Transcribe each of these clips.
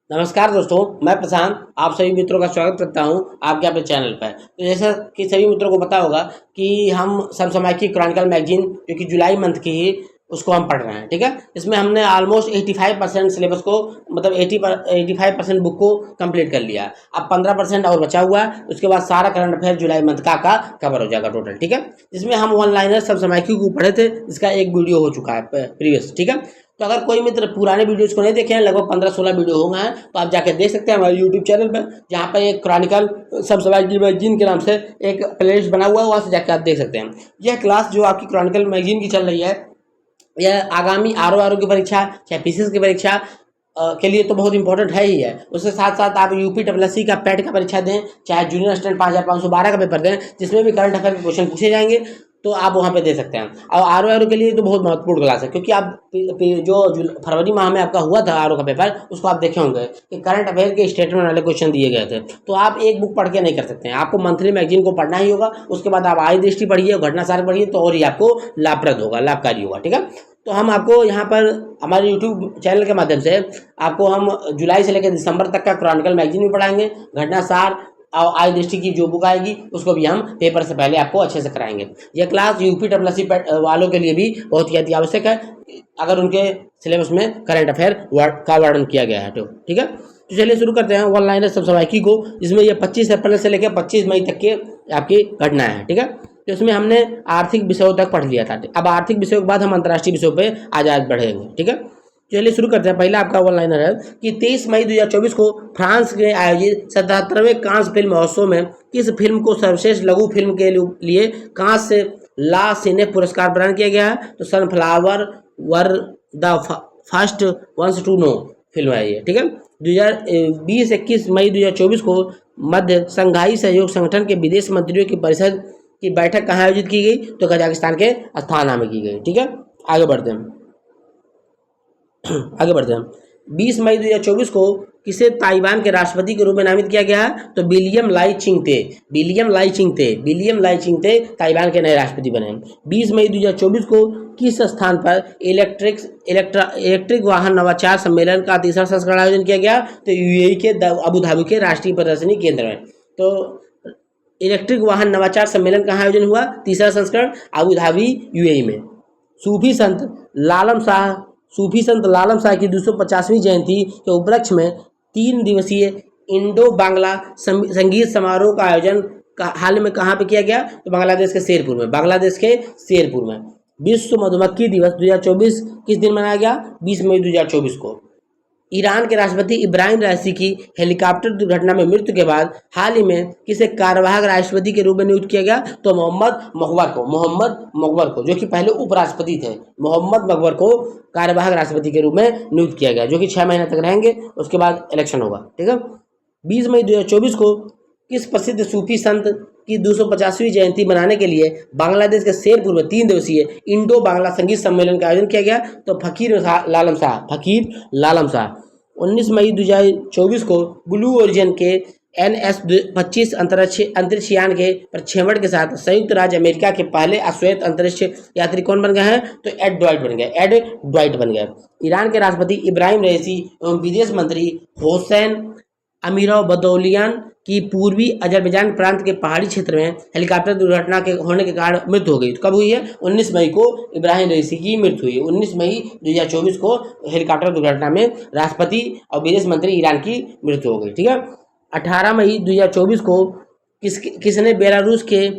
नमस्कार दोस्तों, मैं प्रशांत आप सभी मित्रों का स्वागत करता हूं आपके अपने चैनल पर। तो जैसा कि सभी मित्रों को पता होगा कि हम समसामयिकी क्रॉनिकल मैगजीन जो कि जुलाई मंथ की ही उसको हम पढ़ रहे हैं। ठीक है, इसमें हमने ऑलमोस्ट 85% सिलेबस को मतलब 85% बुक को कंप्लीट कर लिया। अब 15% और बचा हुआ है। उसके बाद सारा करंट अफेयर जुलाई मंथ का कवर हो जाएगा टोटल। ठीक है, जिसमें हम वन लाइनर समसामयिकी को पढ़े थे, इसका एक वीडियो हो चुका है प्रीवियस। ठीक है, तो अगर कोई मित्र पुराने वीडियोस को नहीं देखे हैं, लगभग 15-16 वीडियो हो गए हैं, तो आप जाके देख सकते हैं हमारे यूट्यूब चैनल पर, जहाँ पर एक क्रॉनिकल समसामयिकी मैगजीन के नाम से एक प्लेलिस्ट बना हुआ है, वहाँ से जाकर आप देख सकते हैं। यह क्लास जो आपकी क्रॉनिकल मैगजीन की चल रही है, यह आगामी आर की परीक्षा, चाहे पीसीएस की परीक्षा के लिए तो बहुत इंपॉर्टेंट है ही है। उसके साथ साथ आप यूपी का पैट का परीक्षा दें, चाहे जूनियर असिस्टेंट 5512 का पेपर दें, जिसमें भी करंट अफेयर के क्वेश्चन पूछे जाएंगे, तो आप वहाँ पे दे सकते हैं। और आर के लिए तो बहुत महत्वपूर्ण क्लास है, क्योंकि आप जो फरवरी माह में आपका हुआ था आर का पेपर, उसको आप देखे होंगे कि करंट अफेयर के स्टेटमेंट वाले क्वेश्चन दिए गए थे। तो आप एक बुक पढ़ के नहीं कर सकते हैं, आपको मंथली मैगजीन को पढ़ना ही होगा। उसके बाद आप आय दृष्टि पढ़िए, घटनासार पढ़िए, तो और ही आपको लाभप्रद होगा, लाभकारी होगा। ठीक है, तो हम आपको यहाँ पर हमारे यूट्यूब चैनल के माध्यम से आपको हम जुलाई से लेकर दिसंबर तक का क्रॉनिकल मैगजीन भी पढ़ाएंगे। घटनासार और आय दृष्टि की जो बुक आएगी उसको भी हम पेपर से पहले आपको अच्छे से कराएंगे। यह क्लास यूपी वालों के लिए भी बहुत ही अति आवश्यक है, अगर उनके सिलेबस में करंट अफेयर का वर्णन किया गया है तो। ठीक है, तो चलिए शुरू करते हैं वन लाइनर समसामयिकी को, जिसमें ये 25 अप्रैल से लेकर 25 मई तक के आपकी घटनाएं हैं। ठीक है, तो इसमें हमने आर्थिक विषयों तक पढ़ लिया था। अब आर्थिक विषयों के बाद हम अंतर्राष्ट्रीय विषयों पे आज बढ़ेंगे। ठीक है, चलिए शुरू करते हैं। पहला आपका वन लाइनर है कि 23 मई 2024 को फ्रांस में आयोजित 77वें कांस फिल्म महोत्सव में किस फिल्म को सर्वश्रेष्ठ लघु फिल्म के लिए कांस से ला सिने पुरस्कार प्रदान किया गया है? तो Sunflower were the first ones to know film है ये। ठीक है, 20-21 मई 2024 को मध्य संघाई सहयोग संगठन के विदेश मंत्रियों की परिषद की बैठक कहाँ आयोजित की गई? तो कजाकिस्तान के अस्थाना में की गई। ठीक है, आगे बढ़ते हैं। 20 मई 2024 को किसे ताइवान के राष्ट्रपति के रूप में नामित किया गया है? तो विलियम लाई चिंगते ताइवान के नए राष्ट्रपति बने। 20 मई 2024 को किस स्थान पर इलेक्ट्रिक वाहन नवाचार सम्मेलन का तीसरा संस्करण आयोजन किया गया? तो यूएई के अबू धाबी के राष्ट्रीय प्रदर्शनी केंद्र में। तो इलेक्ट्रिक वाहन नवाचार सम्मेलन कहाँ आयोजन हुआ? तीसरा संस्करण अबू धाबी यूएई में। सूफी संत लालम शाह की 250वीं जयंती के उपलक्ष्य में 3 दिवसीय इंडो बांग्ला संगीत समारोह का आयोजन हाल में कहाँ पे किया गया? तो बांग्लादेश के शेरपुर में। विश्व मधुमक्खी दिवस 2024 किस दिन मनाया गया? 20 मई 2024 को। ईरान के राष्ट्रपति इब्राहिम राइसी की हेलीकॉप्टर दुर्घटना में मृत्यु के बाद हाल ही में किसे कार्यवाहक राष्ट्रपति के रूप में नियुक्त किया गया? तो मोहम्मद मकबर को, जो कि पहले उपराष्ट्रपति थे, मोहम्मद मकबर को कार्यवाहक राष्ट्रपति के रूप में नियुक्त किया गया, जो कि 6 महीने तक रहेंगे, उसके बाद इलेक्शन होगा। ठीक है, 20 मई 2024 को किस प्रसिद्ध सूफी संत की 250वीं जयंती मनाने के लिए बांग्लादेश के शेरपुर में 3 दिवसीय इंडो बांग्ला संगीत सम्मेलन का आयोजन किया गया? तो फकीर लालम शाह। 19 मई 2024 को ब्लू ओरिजिन के NS-25 अंतरिक्ष यान के प्रक्षेपण के साथ संयुक्त राज्य अमेरिका के पहले अश्वेत अंतरिक्ष यात्री कौन बन गए हैं? तो एड ड्वाइट बन गए। ईरान के राष्ट्रपति इब्राहिम रईसी एवं विदेश मंत्री हुसैन अमीरों बदौलियान की पूर्वी अजरबैजान प्रांत के पहाड़ी क्षेत्र में हेलीकॉप्टर दुर्घटना के होने के कारण मृत्यु हो गई। तो कब हुई है? 19 मई को इब्राहिम रईसी की मृत्यु हुई है। 19 मई 2024 को हेलीकॉप्टर दुर्घटना में राष्ट्रपति और विदेश मंत्री ईरान की मृत्यु हो गई। ठीक है, 18 मई 2024 को किसने बेलारूस के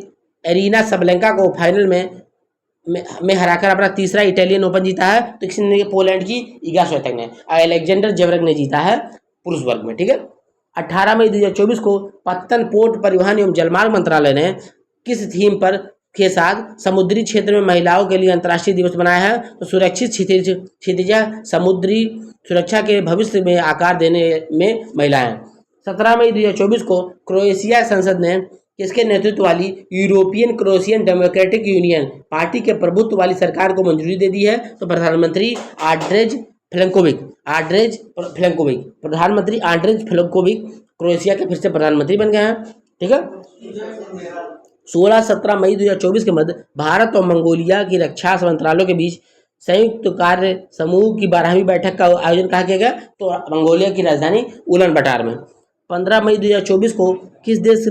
एरिना सबलेंका को फाइनल में हराकर अपना तीसरा इटालियन ओपन जीता है? तो किसने? पोलैंड की इगा स्विएटेक ने। अलेक्जेंडर जेवरेव ने जीता है पुरुष वर्ग में। ठीक है, 18 मई 2024 को पत्तन पोर्ट परिवहन एवं जलमार्ग मंत्रालय ने किस थीम पर के साथ समुद्री क्षेत्र में महिलाओं के लिए अंतर्राष्ट्रीय दिवस बनाया है? तो सुरक्षित क्षितिज समुद्री सुरक्षा के भविष्य में आकार देने में महिलाएं। 17 मई 2024 को क्रोएशिया संसद ने किसके नेतृत्व वाली European Croatian democratic union party के प्रभुत्व वाली सरकार को मंजूरी दे दी है? तो प्रधानमंत्री आंड्रेज फ्लेंकोविक क्रोएशिया के फिर से प्रधानमंत्री बन गए हैं। ठीक है, 16-17 मई 2024 के मध्य भारत और मंगोलिया की रक्षा मंत्रालयों के बीच संयुक्त कार्य समूह की 12वीं बैठक का आयोजन कहाँ किया गया? तो मंगोलिया की राजधानी उलन बटार में। 15 मई 2024 को किस देश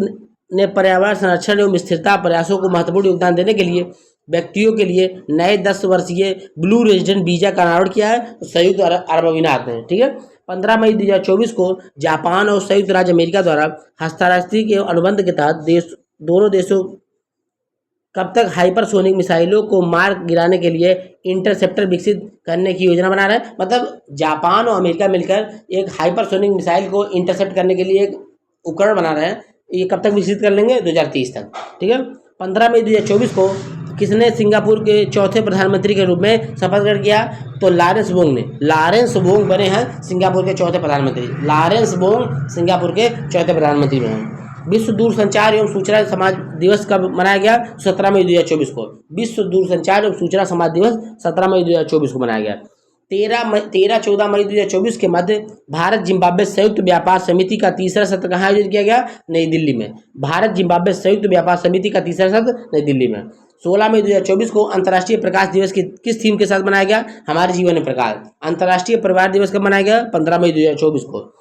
ने पर्यावरण संरक्षण एवं स्थिरता प्रयासों को महत्वपूर्ण योगदान देने के लिए व्यक्तियों के लिए नए 10 वर्षीय ब्लू रेजिडेंट वीजा का अनावरण किया है? तो संयुक्त अरब अमीरात ने। ठीक है। 15 मई 2024 को जापान और संयुक्त राज्य अमेरिका द्वारा हस्ताक्षरित के अनुबंध के तहत दोनों देशों कब तक हाइपरसोनिक मिसाइलों को मार गिराने के लिए इंटरसेप्टर विकसित करने की योजना बना रहे हैं? मतलब जापान और अमेरिका मिलकर एक हाइपरसोनिक मिसाइल को इंटरसेप्ट करने के लिए एक उपकरण बना रहे हैं। ये कब तक विकसित कर लेंगे? 2030 तक। ठीक है। 15 मई 2024 को किसने सिंगापुर के चौथे प्रधानमंत्री के रूप में शपथ ग्रहण किया? तो लॉरेंस बोंग ने। लॉरेंस बोंग बने हैं सिंगापुर के चौथे प्रधानमंत्री। लॉरेंस बोंग सिंगापुर के चौथे प्रधानमंत्री बने हैं। विश्व दूरसंचार एवं सूचना समाज दिवस कब मनाया गया? 17 मई 2024 को। विश्व दूरसंचार एवं सूचना समाज दिवस 17 मई 2024 को मनाया गया। 13-14 मई 2024 के मध्य भारत जिम्बाब्वे संयुक्त व्यापार समिति का तीसरा सत्र कहाँ आयोजित किया गया? नई दिल्ली में। भारत जिम्बाब्वे संयुक्त व्यापार समिति का तीसरा सत्र नई दिल्ली में। 16 मई 2024 को अंतर्राष्ट्रीय प्रकाश दिवस किस थीम के साथ मनाया गया? हमारे जीवन में प्रकाश। अंतर्राष्ट्रीय परिवार दिवस कब मनाया गया? 15 मई 2024 को।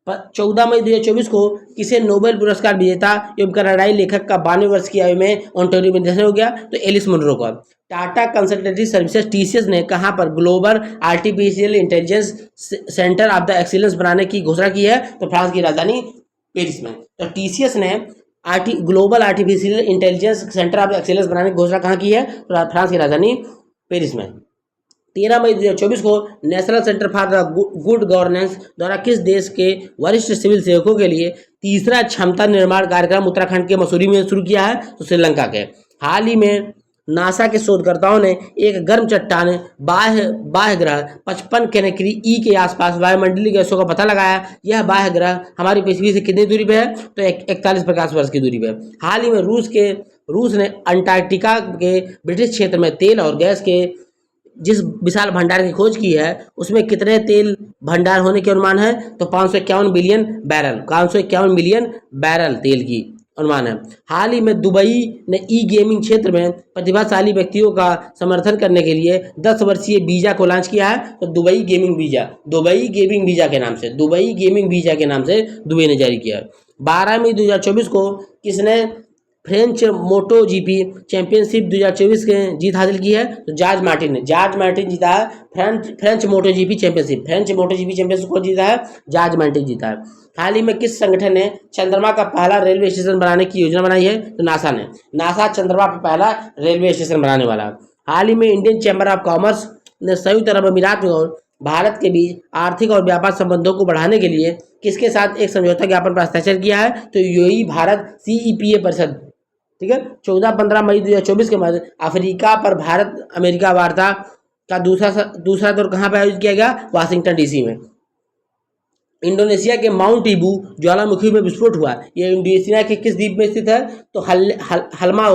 14 मई 2024 को किसे नोबेल पुरस्कार विजेता एवं कनाडाई लेखक का 92 वर्ष की आयु में ओंटारियो में निधन हो गया? तो एलिस मुनरो का। टाटा कंसल्टेंसी सर्विसेज टीसीएस ने कहां पर global artificial intelligence centre of the excellence बनाने की घोषणा की है? तो फ्रांस की राजधानी पेरिस में। तो टीसीएस ने global artificial intelligence centre of excellence बनाने की घोषणा कहाँ की है? तो फ्रांस की राजधानी पेरिस में। 13 मई 2024 को national centre for the good governance द्वारा किस देश के वरिष्ठ सिविल सेवकों के लिए तीसरा क्षमता निर्माण कार्यक्रम उत्तराखंड के मसूरी में शुरू किया है? तो श्रीलंका के। हाल ही में नासा के शोधकर्ताओं ने एक गर्म चट्टान बाह्य ग्रह 55 कैनेक्री ई के आसपास वायुमंडलीय गैसों का पता लगाया। यह बाह्य ग्रह हमारी पृथ्वी से कितनी दूरी पे है? तो 41 प्रकाश वर्ष की दूरी पे। हाल ही में रूस ने अंटार्कटिका के ब्रिटिश क्षेत्र में तेल और गैस के जिस विशाल भंडार की खोज की है उसमें कितने तेल भंडार होने के अनुमान है? तो 551 बिलियन बैरल। 551 मिलियन बैरल तेल की अनुमान है। हाल ही में दुबई ने ई गेमिंग क्षेत्र में प्रतिभाशाली व्यक्तियों का समर्थन करने के लिए 10 वर्षीय वीजा को लॉन्च किया है। तो दुबई गेमिंग वीजा के नाम से दुबई ने जारी किया है। 12 मई 2024 को किसने फ्रेंच मोटो जीपी चैंपियनशिप 2024 के जीत हासिल की है? तो जॉर्ज मार्टिन जीता है फ्रेंच मोटो जीपी चैंपियनशिप को जीता है? जॉर्ज मार्टिन जीता है। हाल ही में किस संगठन ने चंद्रमा का पहला रेलवे स्टेशन बनाने की योजना बनाई है? तो नासा चंद्रमा पर पहला रेलवे स्टेशन बनाने वाला। हाल ही में इंडियन चैम्बर ऑफ कॉमर्स ने संयुक्त अरब अमीरात और भारत के बीच आर्थिक और व्यापार संबंधों को बढ़ाने के लिए किसके साथ एक समझौता ज्ञापन पर हस्ताक्षर किया है? तो यूएई भारत CEPA परिषद। ठीक है। 14-15 मई 2024 के मध्य अफ्रीका पर भारत अमेरिका वार्ता का दूसरा दौर कहाँ पर आयोजित किया गया? वाशिंगटन DC में। इंडोनेशिया के माउंट ईबू ज्वालामुखी में विस्फोट हुआ। यह इंडोनेशिया के किस द्वीप में स्थित है? तो हल्माहेरा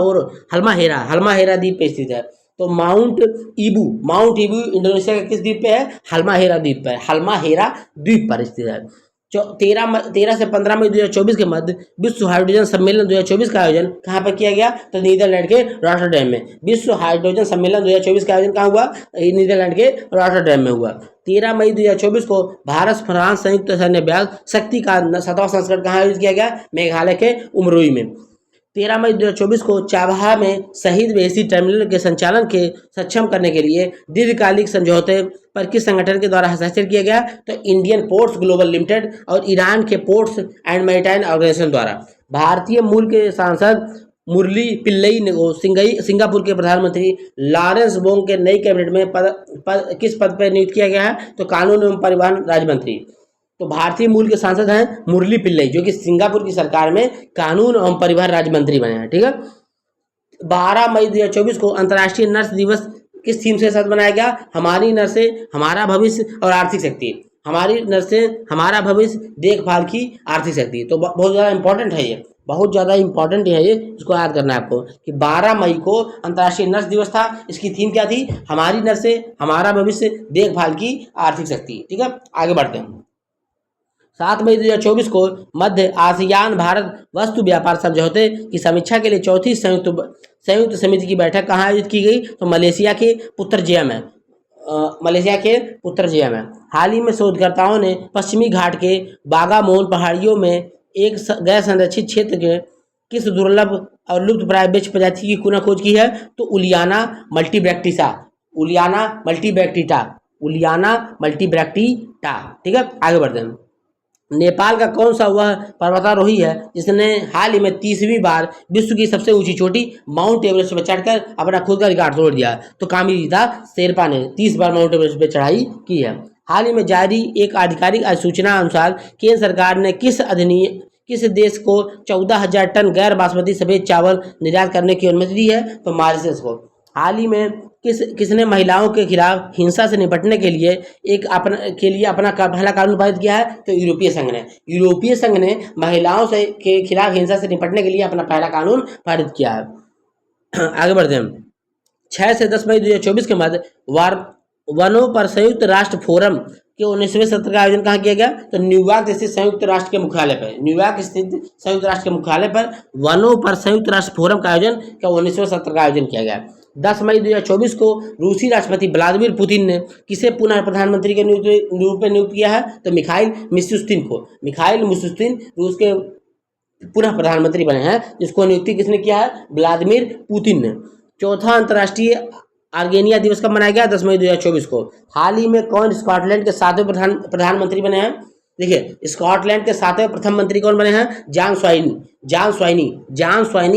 द्वीप पे स्थित है। तो माउंट ईबू इंडोनेशिया के किस द्वीप पे है? हल्माहेरा द्वीप पर स्थित है। 13 से 15 मई 2024 के मध्य विश्व हाइड्रोजन सम्मेलन 2024 का आयोजन कहाँ पर किया गया? तो नीदरलैंड के रॉटरडैम में। विश्व हाइड्रोजन सम्मेलन 2024 का आयोजन कहाँ हुआ? नीदरलैंड के रॉटरडैम में हुआ। 13 मई 2024 को भारत फ्रांस संयुक्त सैन्य अभ्यास शक्ति का 7वां संस्करण कहाँ आयोजित किया गया? मेघालय के उमरोई में। 13 मई 2024 को चाबहार में शहीद वेसी टर्मिनल के संचालन के सक्षम करने के लिए दीर्घकालिक समझौते पर किस संगठन के द्वारा हस्ताक्षर किया गया? तो इंडियन पोर्ट्स ग्लोबल लिमिटेड और ईरान के पोर्ट्स एंड मैरीटाइम ऑर्गेनाइजेशन द्वारा। भारतीय मूल के सांसद मुरली पिल्लई ने सिंगापुर के प्रधानमंत्री लॉरेंस बोंग के नई कैबिनेट में किस पद पर नियुक्त किया गया है? तो कानून एवं परिवहन राज्य मंत्री। तो भारतीय मूल के सांसद हैं मुरली पिल्लई, जो कि सिंगापुर की सरकार में कानून एवं परिवहन राज्य मंत्री बने हैं। ठीक है। 12 मई 2024 को अंतर्राष्ट्रीय नर्स दिवस किस थीम के साथ मनाया गया? हमारी नर्सें हमारा भविष्य और आर्थिक शक्ति। हमारी नर्सें हमारा भविष्य, देखभाल की आर्थिक शक्ति। तो बहुत ज़्यादा इंपॉर्टेंट है ये, इसको याद करना है आपको कि 12 मई को अंतर्राष्ट्रीय नर्स दिवस था। इसकी थीम क्या थी? हमारी नर्सें हमारा भविष्य, देखभाल की आर्थिक शक्ति। ठीक है। आगे बढ़ते हैं। 7 मई 2024 को मध्य आसियान भारत वस्तु व्यापार समझौते की समीक्षा के लिए चौथी संयुक्त समिति की बैठक कहाँ आयोजित की गई? तो मलेशिया के पुत्रजया में। मलेशिया के उत्तर जिया में। हाल ही में शोधकर्ताओं ने पश्चिमी घाट के बागामोन पहाड़ियों में एक गैर संरक्षित क्षेत्र के किस दुर्लभ और लुप्तप्राय वृक्ष प्रजाति की पुनः खोज की है? तो उलियाना मल्टीब्रैक्टिसा, उलियाना मल्टीब्रैक्टिटा, उलियाना मल्टीब्रैक्टिटा। ठीक है, आगे बढ़ते हैं। नेपाल का कौन सा वह पर्वतारोही है जिसने हाल ही में 30वीं बार विश्व की सबसे ऊंची चोटी माउंट एवरेस्ट पर चढ़कर अपना खुद का रिकॉर्ड तोड़ दिया? तो कामिरीता शेरपा ने 30 बार माउंट एवरेस्ट पर चढ़ाई की है। हाल ही में जारी एक आधिकारिक अधिसूचना अनुसार केंद्र सरकार ने किस देश को 14,000 टन गैर बासमती सफेद चावल निर्यात करने की अनुमति दी है? तो मॉरिशस को। हाल ही में किसने महिलाओं के खिलाफ हिंसा से निपटने के लिए अपना पहला कानून पारित किया है? तो यूरोपीय संघ ने। यूरोपीय संघ ने महिलाओं के खिलाफ हिंसा से निपटने के लिए अपना पहला कानून पारित किया है। आगे बढ़ते हैं। 6 से 10 मई 2024 के मध्य वनों पर संयुक्त राष्ट्र फोरम के 19वें सत्र का आयोजन कहाँ किया गया? तो न्यूयॉर्क स्थित संयुक्त राष्ट्र के मुख्यालय पर। न्यूयॉर्क स्थित संयुक्त राष्ट्र के मुख्यालय पर वनों पर संयुक्त राष्ट्र फोरम का आयोजन 19वें सत्र का आयोजन किया गया। 10 मई 2024 को रूसी राष्ट्रपति व्लादिमीर पुतिन ने किसे पुनः प्रधानमंत्री के रूप में नियुक्त किया है? तो मिखाइल मिशुस्तिन को। मिखाइल मिशुस्तिन रूस के पुनः प्रधानमंत्री बने हैं, जिसको नियुक्ति किसने किया है? व्लादिमीर पुतिन ने। चौथा अंतर्राष्ट्रीय आर्गेनिया दिवस कब मनाया गया? 10 मई 2024 को। हाल ही में कौन स्कॉटलैंड के 7वें प्रधानमंत्री बने हैं? देखिए, स्कॉटलैंड के 7वें प्रथम मंत्री कौन बने हैं? जॉन स्वाइनी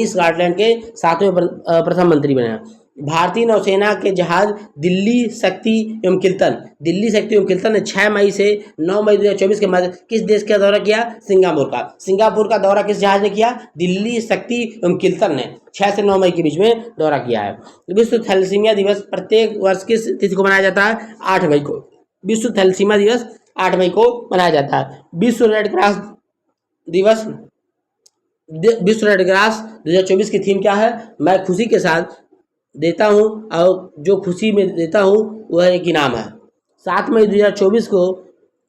स्कॉटलैंड के 7वें प्रथम मंत्री बने हैं। भारतीय नौसेना के जहाज दिल्ली शक्ति एवं किल्तन ने 6 मई से 9 मई 2024 के मध्य किस देश का दौरा किया? सिंगापुर का दौरा किस जहाज ने किया? दिल्ली शक्ति एवं किल्तन ने 6 से 9 मई के बीच में दौरा किया है। विश्व थैलेसीमिया दिवस प्रत्येक वर्ष किस तिथि को मनाया जाता है? 8 मई को। विश्व थैलेसीमिया दिवस 8 मई को मनाया जाता है। विश्व रेड क्रॉस 2024 की थीम क्या है? मैं खुशी के साथ देता हूँ और जो खुशी में देता हूँ वह एक इनाम है। 7 मई 2024 को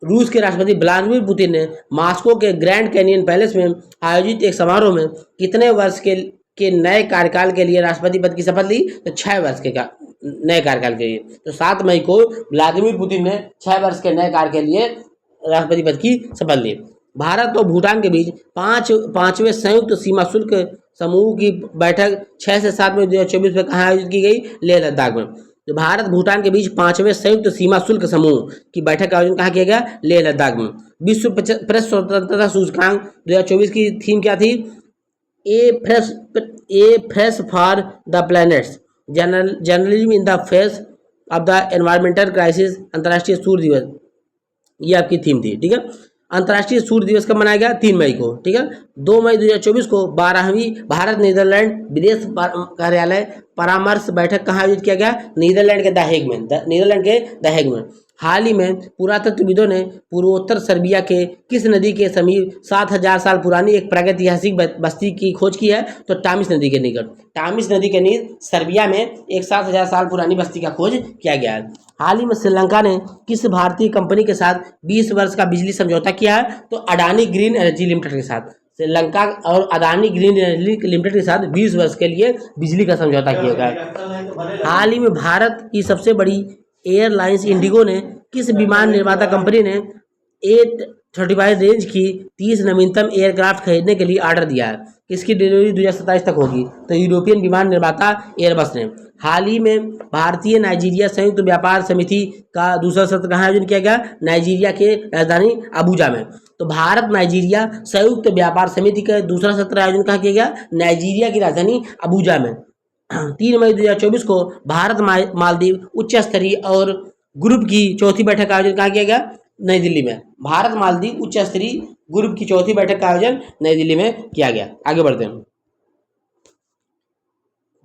रूस के राष्ट्रपति व्लादिमीर पुतिन ने मॉस्को के ग्रैंड कैनियन पैलेस में आयोजित एक समारोह में कितने वर्ष के नए कार्यकाल के लिए राष्ट्रपति पद की शपथ ली? तो 6 वर्ष के नए कार्यकाल के लिए। तो 7 मई को व्लादिमीर पुतिन ने 6 वर्ष के नए कार्य के लिए राष्ट्रपति पद की शपथ ली। भारत और भूटान के बीच पांचवें संयुक्त सीमा शुल्क समूह की बैठक 6 से 7 मई 2024 में कहाँ आयोजित की गई? लेह लद्दाख में। तो भारत भूटान के बीच 5वें संयुक्त सीमा शुल्क समूह की बैठक का आयोजन कहाँ किया गया? लेह लद्दाख में। विश्व प्रेस स्वतंत्रता सूचकांक 2024 की थीम क्या थी? A fresh for the planets, journalism in the face of the environmental crisis, अंतर्राष्ट्रीय सूर्य दिवस, ये आपकी थीम थी। ठीक है, अंतर्राष्ट्रीय सूर्य दिवस कब मनाया गया? 3 मई को। ठीक है, 2 मई 2024 को 12वीं भारत नीदरलैंड विदेश कार्यालय परामर्श बैठक कहाँ आयोजित किया गया? नीदरलैंड के द हेग में। हाल ही में पुरातत्वविदों ने पूर्वोत्तर सर्बिया के किस नदी के समीप 7,000 साल पुरानी एक प्रागैतिहासिक बस्ती की खोज की है? तो टामिस नदी के निकट। टामिस नदी के निकट सर्बिया में एक 7,000 साल पुरानी बस्ती का खोज किया गया है। हाल ही में श्रीलंका ने किस भारतीय कंपनी के साथ 20 वर्ष का बिजली समझौता किया है? तो अडानी ग्रीन एनर्जी लिमिटेड के साथ। श्रीलंका और अडानी ग्रीन एनर्जी लिमिटेड के साथ 20 वर्ष के लिए बिजली का समझौता किया गया है। हाल ही में भारत की सबसे बड़ी एयरलाइंस इंडिगो ने किस विमान निर्माता कंपनी ने A350 रेंज की 30 नवीनतम एयरक्राफ्ट खरीदने के लिए ऑर्डर दिया है? इसकी डिलीवरी 2027 तक होगी। तो यूरोपियन विमान निर्माता एयरबस ने। हाल ही में भारतीय नाइजीरिया संयुक्त व्यापार समिति का दूसरा सत्र कहाँ आयोजन किया गया? नाइजीरिया के राजधानी अबुजा में। तो भारत नाइजीरिया संयुक्त व्यापार समिति का दूसरा सत्र आयोजन कहाँ किया गया? नाइजीरिया की राजधानी अबुजा में। 3 मई 2024 को भारत मालदीव उच्च स्तरीय और ग्रुप की चौथी बैठक का आयोजन कहाँ किया गया? नई दिल्ली में। भारत मालदीव उच्च स्तरीय ग्रुप की चौथी बैठक का आयोजन नई दिल्ली में किया गया। आगे बढ़ते हैं।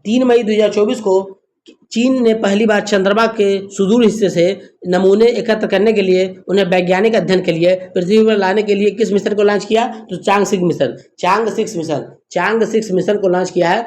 3 मई 2024 को चीन ने पहली बार चंद्रमा के सुदूर हिस्से से नमूने एकत्र करने के लिए उन्हें वैज्ञानिक अध्ययन के लिए पृथ्वी पर लाने के लिए किस मिशन को लॉन्च किया? तो चांग 6 मिशन को लॉन्च किया है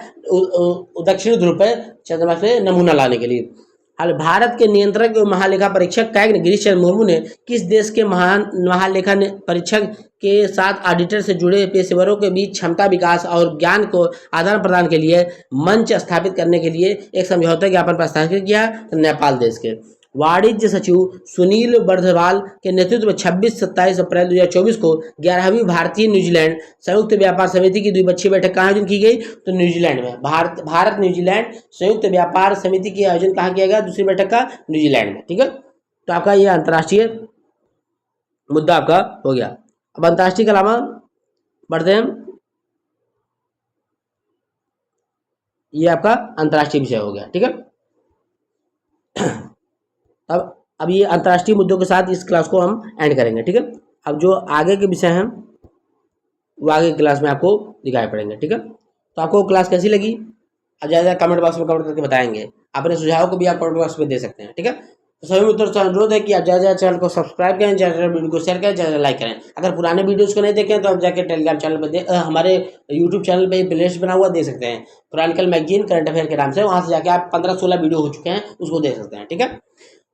दक्षिणी ध्रुव पर चंद्रमा से नमूना लाने के लिए। हाल भारत के नियंत्रक एवं महालेखा परीक्षक कैग गिरीश चंद्र मुर्मू ने किस देश के महालेखा परीक्षक के साथ ऑडिटर से जुड़े पेशेवरों के बीच क्षमता विकास और ज्ञान को आदान प्रदान के लिए मंच स्थापित करने के लिए एक समझौता ज्ञापन पर हस्ताक्षर किया? तो नेपाल देश के। वाणिज्य सचिव सुनील बर्धवाल के नेतृत्व में 26-27 अप्रैल 2024 को 11वीं भारतीय न्यूजीलैंड संयुक्त व्यापार समिति की द्विपक्षीय बैठक कहाँ आयोजन की गई? तो न्यूजीलैंड में। भारत न्यूजीलैंड संयुक्त व्यापार समिति की आयोजन कहाँ किया गया? दूसरी बैठक का न्यूजीलैंड में। ठीक है, तो आपका ये अंतर्राष्ट्रीय मुद्दा आपका हो गया। अब अंतर्राष्ट्रीय के अलावा बढ़ते हैं, ये आपका अंतर्राष्ट्रीय विषय हो गया। ठीक है, अब ये अंतर्राष्ट्रीय मुद्दों के साथ इस क्लास को हम एंड करेंगे। ठीक है, अब जो आगे के विषय हैं वो आगे की क्लास में आपको दिखाई पड़ेंगे। ठीक है, तो आपको क्लास कैसी लगी अब ज़्यादा कमेंट बॉक्स में कमेंट करके बताएंगे। अपने सुझाव को भी आप कमेंट बॉक्स में दे सकते हैं। ठीक है, तो सभी मित्रों से अनुरोध है कि आप ज़्यादा चैनल को सब्सक्राइब करें, ज़्यादा वीडियो को शेयर करें, ज़्यादा लाइक करें। अगर पुराने वीडियोज़ को नहीं देखें तो आप जाकर टेलीग्राम चैनल पर हमारे यूट्यूब चैनल पर प्लेलिस्ट बना हुआ दे सकते हैं, क्रॉनिकल मैगजीन करंट अफेयर के नाम से। वहाँ से जाकर आप 15-16 वीडियो हो चुके हैं, उसको देख सकते हैं। ठीक है,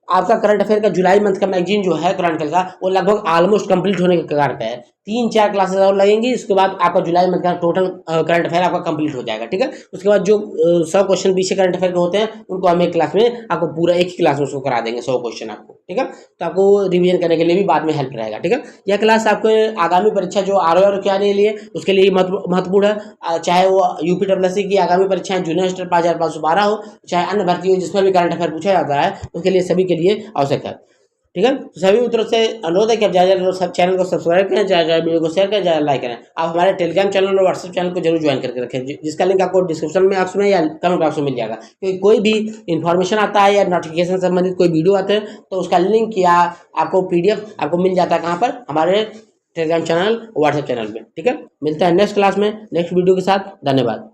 आपका करंट अफेयर का जुलाई मंथ का मैगजीन जो है क्रॉनिकल का, वो लगभग ऑलमोस्ट कंप्लीट होने के कगार पे है। 3-4 क्लासेस और लगेंगी, उसके बाद आपका जुलाई मंथ का टोटल करंट अफेयर आपका कंप्लीट हो जाएगा। ठीक है, उसके बाद जो 100 क्वेश्चन पीछे करंट अफेयर के होते हैं उनको हम एक क्लास में आपको पूरा एक ही क्लास में उसको करा देंगे 100 क्वेश्चन आपको। ठीक है, तो आपको रिवीजन करने के लिए भी बाद में हेल्प रहेगा। ठीक है, यह क्लास आपको आगामी परीक्षा जो ROR के आने लिए उसके लिए महत्वपूर्ण है। चाहे वो UPSSC की आगामी परीक्षाएं जूनियर स्टर 5512 हो, चाहे अन्य भर्ती हो जिसमें भी करंट अफेयर पूछा जाता है, उसके लिए सभी के लिए आवश्यक है। ठीक है, तो सभी मित्रों से अनुरोध है कि आप ज़्यादा सब चैनल को सब्सक्राइब करें, ज़्यादा वीडियो को शेयर करें, ज़्यादा लाइक करें। आप हमारे टेलीग्राम चैनल और व्हाट्सएप चैनल को जरूर ज्वाइन करके रखें, जिसका लिंक आपको डिस्क्रिप्शन में ऑप्शन में या कमेंट बॉक्स में मिल जाएगा। क्योंकि कोई भी इन्फॉर्मेशन आता है या नोटिफिकेशन संबंधित कोई वीडियो आते हैं तो उसका लिंक या आपको PDF आपको मिल जाता है कहाँ पर? हमारे टेलीग्राम चैनल और व्हाट्सएप चैनल पर। ठीक है, मिलते हैं नेक्स्ट क्लास में नेक्स्ट वीडियो के साथ। धन्यवाद।